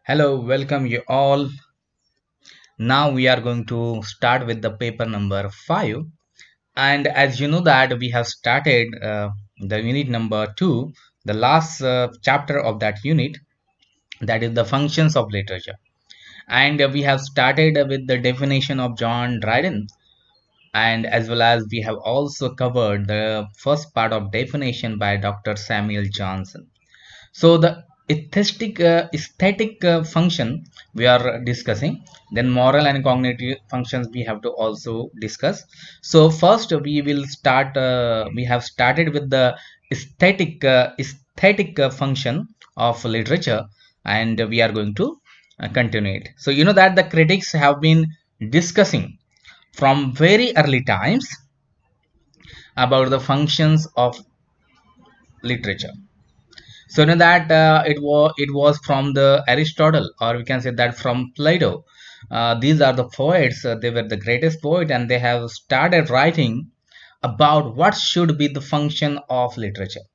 Hello, welcome you all. Now we are going to start with the paper number 5. And as you know that we have started the unit number 2, the last chapter of that unit, that is the functions of literature. And we have started with the definition of John Dryden, and as well as we have also covered the first part of definition by Dr. Samuel Johnson. So the aesthetic function we are discussing. Then moral and cognitive functions we have to also discuss. So first we will start. We have started with the aesthetic function of literature, and we are going to continue it. So you know that the critics have been discussing from very early times about the functions of literature. So you know that it was from the Aristotle, or we can say that from Plato. These are the poets. They were the greatest poet, and they have started writing about what should be the function of literature.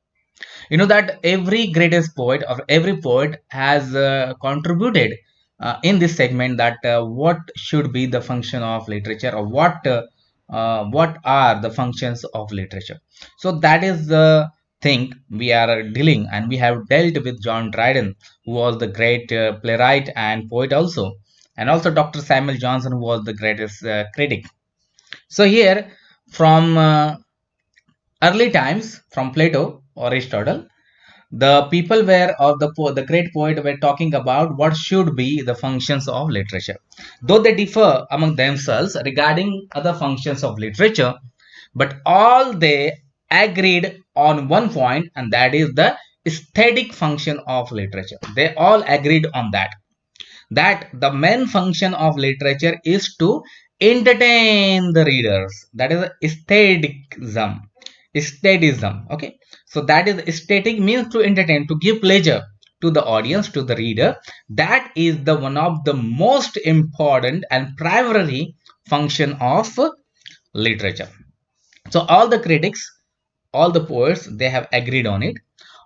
You know that every greatest poet or every poet has contributed in this segment that what should be the function of literature, or what are the functions of literature. So that is the thing we are dealing, and we have dealt with John Dryden, who was the great playwright and poet also, and also Dr. Samuel Johnson, who was the greatest critic. So here, from early times, from Plato or Aristotle, the people were, or the great poet were talking about what should be the functions of literature. Though they differ among themselves regarding other functions of literature, but all they agreed on one point, and that is the aesthetic function of literature. They all agreed on that the main function of literature is to entertain the readers. That is aesthetism. Okay, so that is aesthetic, means to entertain, to give pleasure to the audience, to the reader. That is the one of the most important and primary function of literature. So all the critics, all the poets, they have agreed on it.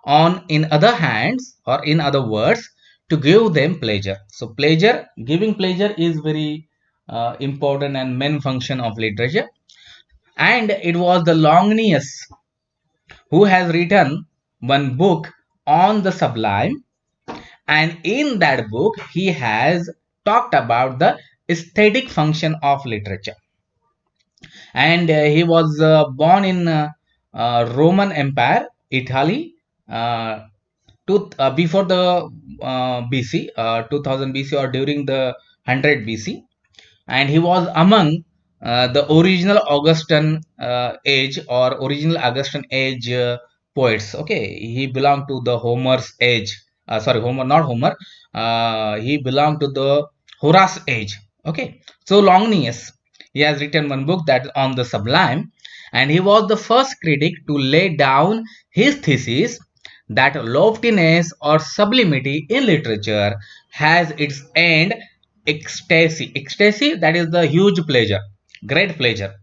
On in other hands, or in other words, to give them pleasure. So pleasure, giving pleasure is very important and main function of literature. And it was the Longinus who has written one book on the sublime, and in that book he has talked about the aesthetic function of literature. And he was born in Roman Empire, Italy, uh, before the BC, 2000 BC, or during the 100 BC. And he was among the original Augustan age, or original Augustan age poets. Okay, he belonged to the Homer's age. Sorry, Homer, not Homer. He belonged to the Horace age. Okay, so Longinus, he has written one book that on the sublime, and he was the first critic to lay down his thesis that loftiness or sublimity in literature has its end ecstasy. Ecstasy, that is the huge pleasure, great pleasure,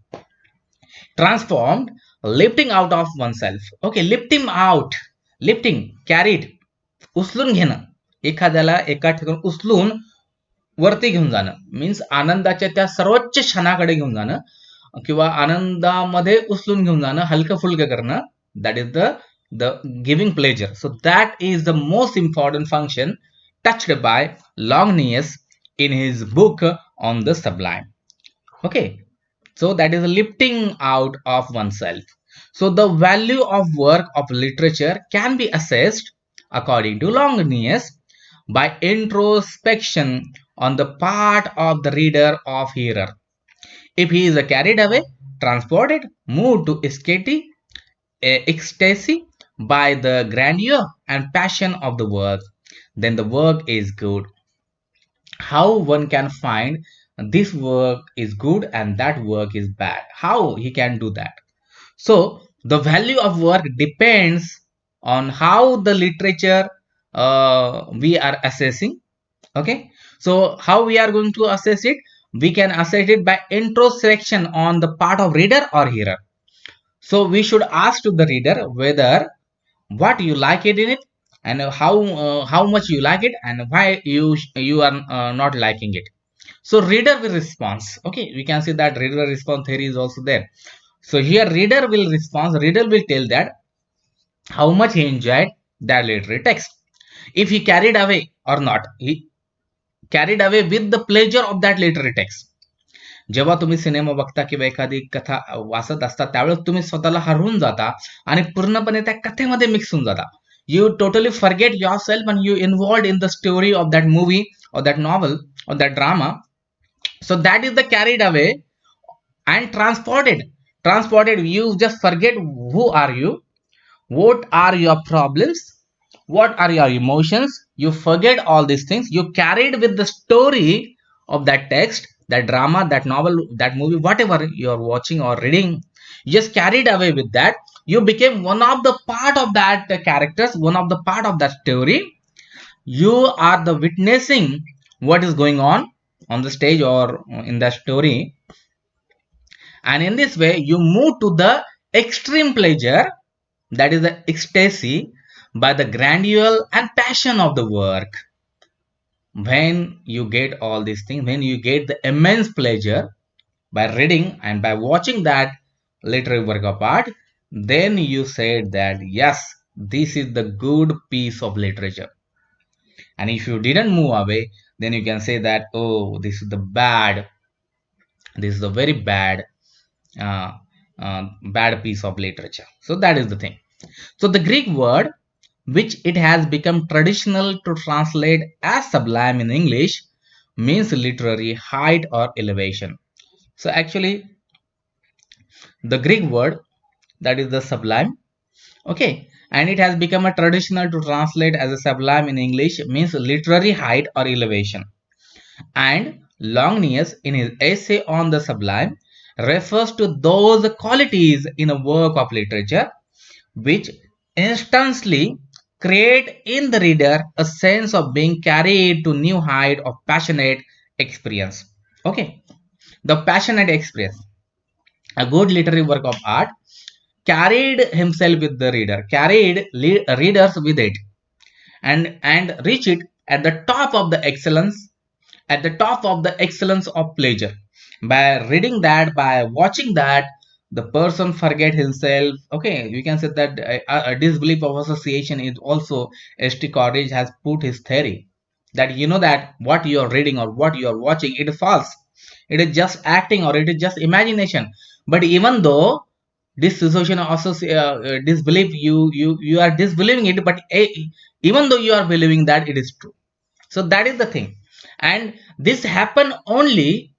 transformed, lifting out of oneself. Okay, lift him out, lifting, carried, उचलून घेणं, एखाद्याला एका ठिकाणी उचलून वरती घेऊन जाणं, means आनंदाच्या त्या सर्वोच्च क्षणाकडे घेऊन जाणं, किंवा आनंदामध्ये उचलून घेऊन जाणं, हलकं फुलकं करणं. That is the giving pleasure. So that is the most important function touched by Longinus in his book on the sublime. Okay, so that is lifting out of oneself. So the value of work of literature can be assessed, according to Longinus, by introspection on the part of the reader or hearer. If he is carried away, transported, moved to ecstasy by the grandeur and passion of the work, then the work is good. How one can find this work is good and that work is bad? How he can do that? So the value of work depends on how the literature we are assessing. Okay, so how we are going to assess it? We can assess it by introspection on the part of reader or hearer. So we should ask to the reader whether what you like it in it, and how much you like it and why you are not liking it. So reader will response. Okay, we can see that reader response theory is also there. So here reader will respond, reader will tell that how much he enjoyed that literary text, if he carried away or not, he carried away with the pleasure of that literary text. जेव्हा तुम्ही cinema बघता किंवा एखादी कथा वाचत असता त्यावेळेस तुम्ही स्वतःला हरवून जाता आणि पूर्णपणे त्या कथेमध्ये मिक्स होऊन जाता. You totally forget yourself and you involved in the story of that movie or that novel or that drama. So that is the carried away and transported. You just forget who are you, what are your problems, what are your emotions. You forget all these things, you carried with the story of that text, that drama, that novel, that movie, whatever you are watching or reading. You just carried away with that. You became one of the part of that characters, one of the part of that story. You are the witnessing what is going on the stage or in the story. And in this way you move to the extreme pleasure, that is the ecstasy, by the grandeur and passion of the work. When you get all these things, when you get the immense pleasure by reading and by watching that literary work of art, then you said that yes, this is the good piece of literature. And if you didn't move away, then you can say that, oh, this is the bad, this is a very bad uh, bad piece of literature. So that is the thing. So the Greek word which it has become traditional to translate as sublime in English means literary height or elevation. So actually the Greek word, that is the sublime, okay, and it has become a traditional to translate as a sublime in English means literary height or elevation. And Longinus in his essay on the sublime refers to those qualities in a work of literature which instantly create in the reader a sense of being carried to new height of passionate experience. Okay, the passionate experience. A good literary work of art carried himself with the reader, carried readers with it, and reach it at the top of the excellence, at the top of the excellence of pleasure. By reading that, by watching that, the person forget himself. Okay, we can say that a disbelief of association is also St. Coleridge has put his theory that you know that what you are reading or what you are watching, it is false, it is just acting or it is just imagination. But even though this association also disbelief, you are disbelieving it, but even though you are believing that it is true. So that is the thing. And this happen only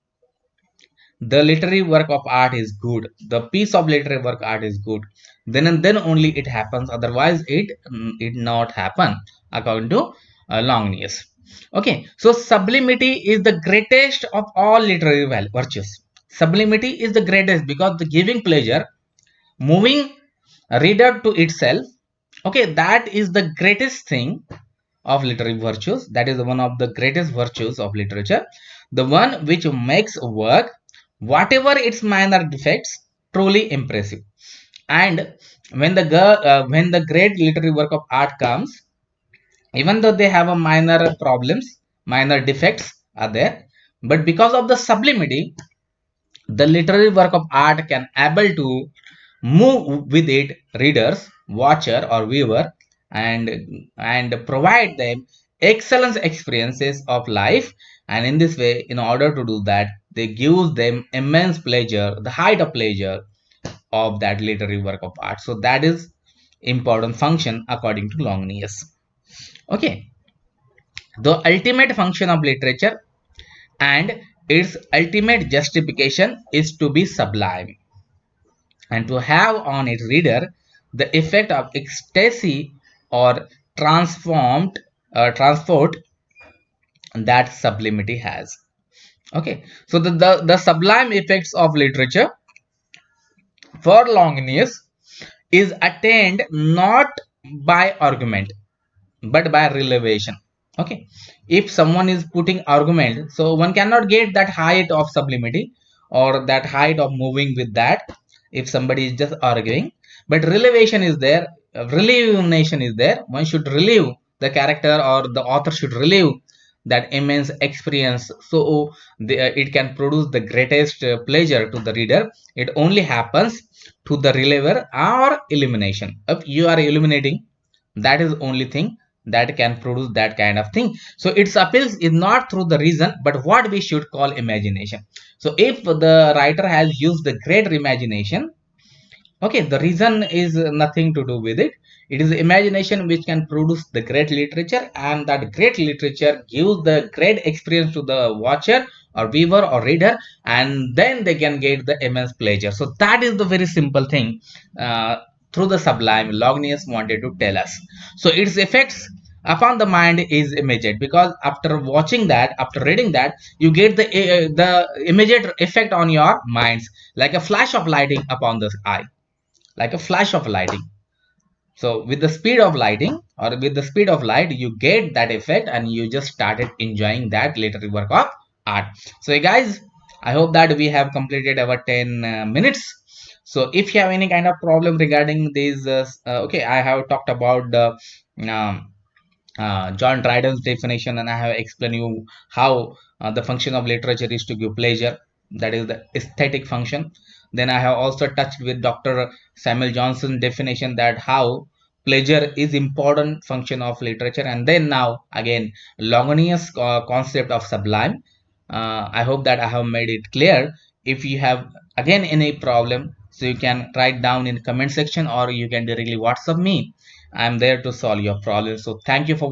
the literary work of art is good, the piece of literary work art is good, then and then only it happens, otherwise it not happen, according to Longinus. Okay, so sublimity is the greatest of all literary virtues. Sublimity is the greatest because the giving pleasure, moving reader to itself. Okay, that is the greatest thing of literary virtues, that is one of the greatest virtues of literature, the one which makes a work, whatever its minor defects, truly impressive. And when the great literary work of art comes, even though they have a minor problems, minor defects are there, but because of the sublimity, the literary work of art can able to move with it readers, watcher or viewer, and provide them excellent experiences of life. And in this way, in order to do that, they give them immense pleasure, the height of pleasure of that literary work of art. So that is important function according to Longinus. Okay, the ultimate function of literature and its ultimate justification is to be sublime and to have on its reader the effect of ecstasy or transformed transport that sublimity has. Okay, so the sublime effects of literature for Longinus is attained not by argument but by revelation. Okay, if someone is putting argument, so one cannot get that height of sublimity or that height of moving with that if somebody is just arguing. But revelation is there, relievation is there. One should relieve, the character or the author should relieve that immense experience, so it can produce the greatest pleasure to the reader. It only happens to the reliever or elimination. If you are eliminating, that is the only thing that can produce that kind of thing. So its appeals is not through the reason, but what we should call imagination. So if the writer has used the greater imagination, okay, the reason is nothing to do with it. It is imagination which can produce the great literature, and that great literature gives the great experience to the watcher or viewer or reader, and then they can get the immense pleasure. So that is the very simple thing uh, through the sublime Lognius wanted to tell us. So its effects upon the mind is immediate, because after watching that, after reading that, you get the immediate effect on your minds, like a flash of lighting upon the eye, like a flash of lighting. So with the speed of lighting, or with the speed of light, you get that effect and you just started enjoying that literary work of art. So hey guys, I hope that we have completed our 10 minutes. So if you have any kind of problem regarding these okay, I have talked about the um, John Dryden's definition, and I have explained you how the function of literature is to give pleasure, that is the aesthetic function. Then I have also touched with Dr. Samuel Johnson's definition, that how pleasure is important function of literature, and then now again Longinius concept of sublime. I hope that I have made it clear. If you have again any problem, so you can write down in comment section, or you can directly WhatsApp me. I'm there to solve your problem. So thank you for